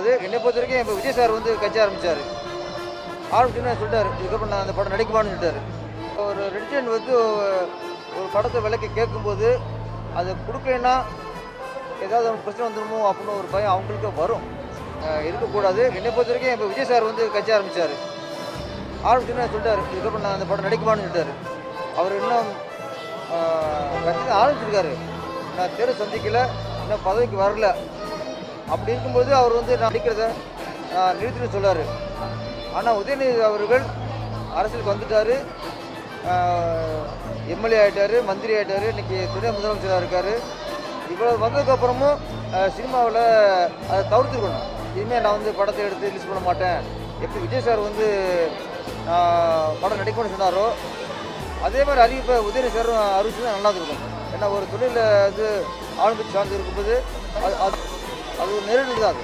இருக்கக்கூடாது. என்னை பொறுத்த வரைக்கும் இப்போ விஜய் சார் வந்து கட்சி ஆரம்பித்தார். ஆரம்பிச்சுன்னு சொல்லிட்டார், இதுக்கப்புறம் நான் அந்த படம் நடிக்குமான்னு சொல்லிட்டாரு. ஒரு ரெடிஷன் வந்து ஒரு படத்தை விலைக்கு கேட்கும்போது அதை கொடுக்கலன்னா ஏதாவது அவங்க பிரச்சனை வந்துடுமோ அப்படின்னு ஒரு பயம் அவங்களுக்கு வரும். இருக்கக்கூடாது. என்னை பொறுத்த வரைக்கும் இப்போ விஜய் சார் வந்து கட்சி ஆரம்பித்தார். ஆரம்பிச்சுன்னு சொல்லிட்டார், இதுக்கப்புறம் நான் அந்த படம் நடிக்குமான்னு சொல்லிட்டாரு. அவர் இன்னும் கட்சி ஆரம்பிச்சிருக்காரு. நான் தேர்வு சந்திக்கல, இன்னும் பதவிக்கு வரல. அப்படி இருக்கும்போது அவர் வந்து நான் நடிக்கிறத நிறுத்தின்னு சொல்லார். ஆனால் உதயநிதி அவர்கள் அரசியலுக்கு வந்துட்டார், எம்எல்ஏ ஆகிட்டார், மந்திரி ஆகிட்டார், இன்றைக்கி துணை முதலமைச்சராக இருக்கார். இவ்வளோ வந்ததுக்கப்புறமும் சினிமாவில் அதை தவிர்த்துக்கணும். இனிமேல் நான் வந்து படத்தை எடுத்து ரிலீஸ் பண்ண மாட்டேன். எப்படி விஜய் சார் வந்து படம் நடிக்கணும்னு சொன்னாரோ அதே மாதிரி அறிவிப்பை உதயநிதி சாரும் அறிவிச்சு தான் நல்லா இருக்கும். ஏன்னா ஒரு தொழிலில் வந்து ஆளுங்கட்சி சார்ந்து இருக்கும்போது அது அது ஒரு நெருடல் தான் அது.